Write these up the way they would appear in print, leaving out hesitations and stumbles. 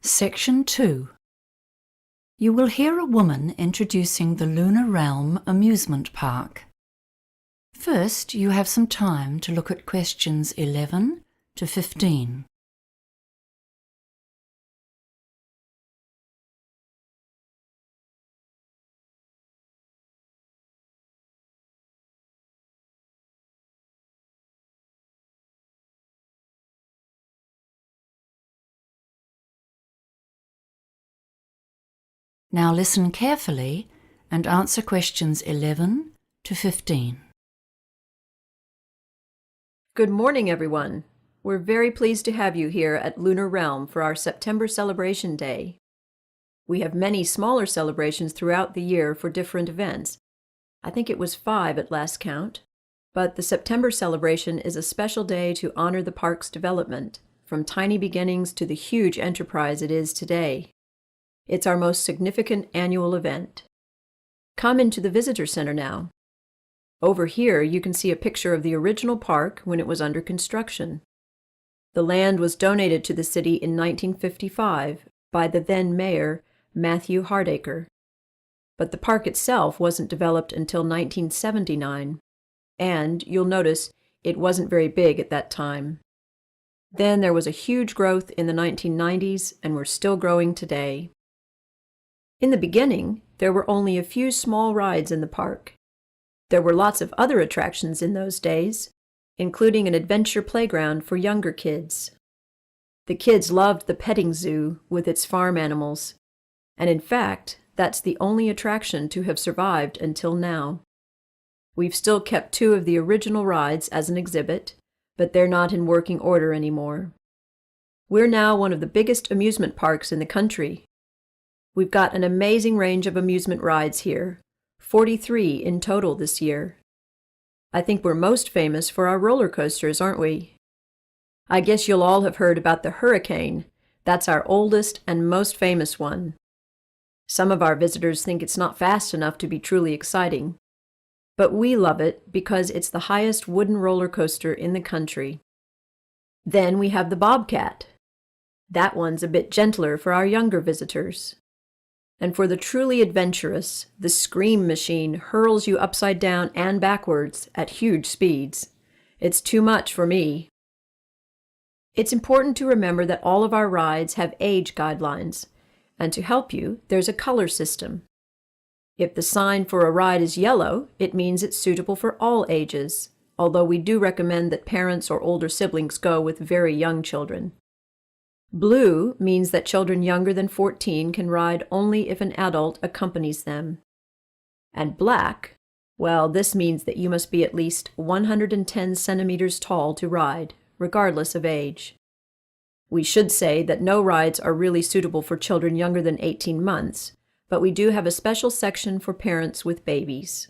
Section 2. You will hear a woman introducing the Lunar Realm amusement park. First, you have some time to look at questions 11 to 15. Now listen carefully and answer questions 11 to 15. Good morning, everyone. We're very pleased to have you here at Lunar Realm for our September Celebration Day. We have many smaller celebrations throughout the year for different events. I think it was 5 at last count. But the September celebration is a special day to honor the park's development, from tiny beginnings to the huge enterprise it is today. It's our most significant annual event. Come into the visitor center now. Over here, you can see a picture of the original park when it was under construction. The land was donated to the city in 1955 by the then mayor, Matthew Hardacre. But the park itself wasn't developed until 1979, and you'll notice it wasn't very big at that time. Then there was a huge growth in the 1990s, and we're still growing today. In the beginning, there were only a few small rides in the park. There were lots of other attractions in those days, including an adventure playground for younger kids. The kids loved the petting zoo with its farm animals, and in fact, that's the only attraction to have survived until now. We've still kept 2 of the original rides as an exhibit, but they're not in working order anymore. We're now one of the biggest amusement parks in the country. We've got an amazing range of amusement rides here, 43 in total this year. I think we're most famous for our roller coasters, aren't we? I guess you'll all have heard about the Hurricane. That's our oldest and most famous one. Some of our visitors think it's not fast enough to be truly exciting, but we love it because it's the highest wooden roller coaster in the country. Then we have the Bobcat. That one's a bit gentler for our younger visitors. And for the truly adventurous, the Scream Machine hurls you upside down and backwards at huge speeds. It's too much for me. It's important to remember that all of our rides have age guidelines, and to help you, there's a color system. If the sign for a ride is yellow, it means it's suitable for all ages, although we do recommend that parents or older siblings go with very young children. Blue means that children younger than 14 can ride only if an adult accompanies them. And black, well, this means that you must be at least 110 centimeters tall to ride, regardless of age. We should say that no rides are really suitable for children younger than 18 months, but we do have a special section for parents with babies.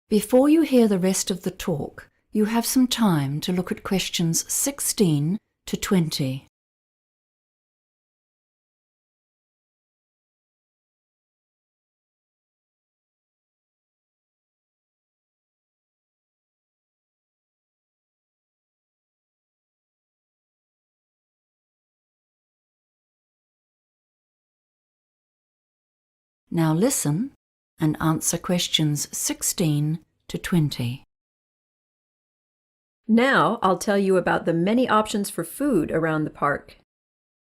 Before you hear the rest of the talk, you have some time to look at questions 16 to 20. Now listen and answer questions 16 to 20. Now I'll tell you about the many options for food around the park.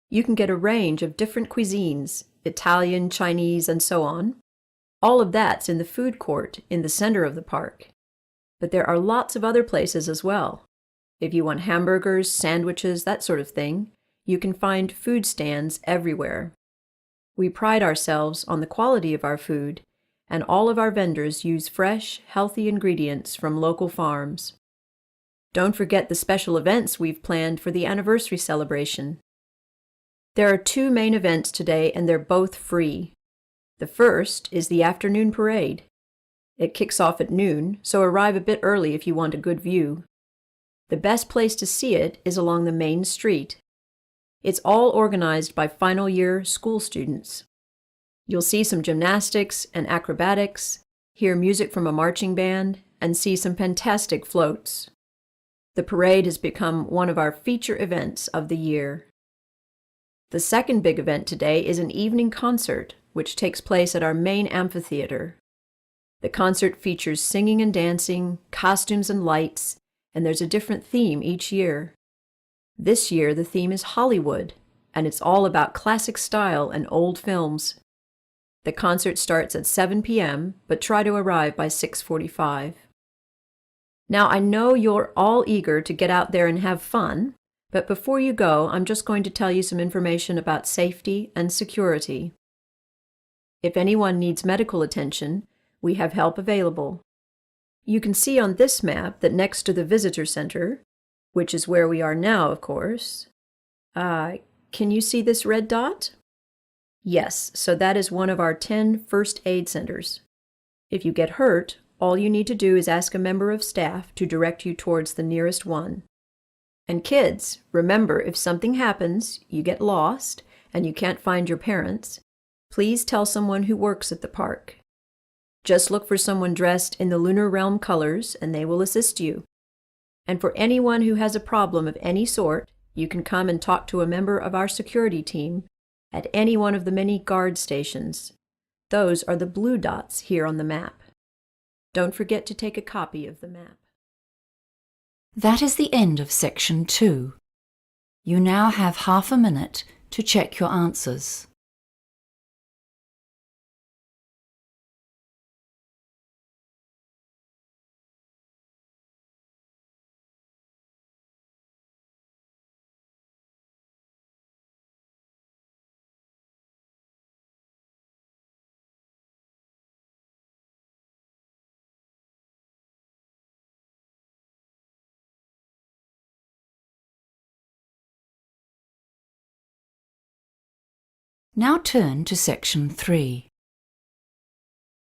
You can get a range of different cuisines, Italian, Chinese, and so on. All of that's in the food court in the center of the park. But there are lots of other places as well. If you want hamburgers, sandwiches, that sort of thing, you can find food stands everywhere. We pride ourselves on the quality of our food, and all of our vendors use fresh, healthy ingredients from local farms. Don't forget the special events we've planned for the anniversary celebration. There are 2 main events today, and they're both free. The first is the afternoon parade. It kicks off at noon, so arrive a bit early if you want a good view. The best place to see it is along the main street. It's all organized by final year school students. You'll see some gymnastics and acrobatics, hear music from a marching band, and see some fantastic floats. The parade has become one of our feature events of the year. The second big event today is an evening concert, which takes place at our main amphitheater. The concert features singing and dancing, costumes and lights, and there's a different theme each year. This year, the theme is Hollywood, and it's all about classic style and old films. The concert starts at 7 p.m., but try to arrive by 6:45. Now, I know you're all eager to get out there and have fun, but before you go, I'm just going to tell you some information about safety and security. If anyone needs medical attention, we have help available. You can see on this map that next to the visitor center, which is where we are now, of course, can you see this red dot? Yes, so that is one of our 10 first aid centers. If you get hurt, all you need to do is ask a member of staff to direct you towards the nearest one. And kids, remember, if something happens, you get lost, and you can't find your parents, please tell someone who works at the park. Just look for someone dressed in the Lunar Realm colors, and they will assist you. And for anyone who has a problem of any sort, you can come and talk to a member of our security team at any one of the many guard stations. Those are the blue dots here on the map. Don't forget to take a copy of the map. That is the end of section 2. You now have half a minute to check your answers. Now turn to section 3.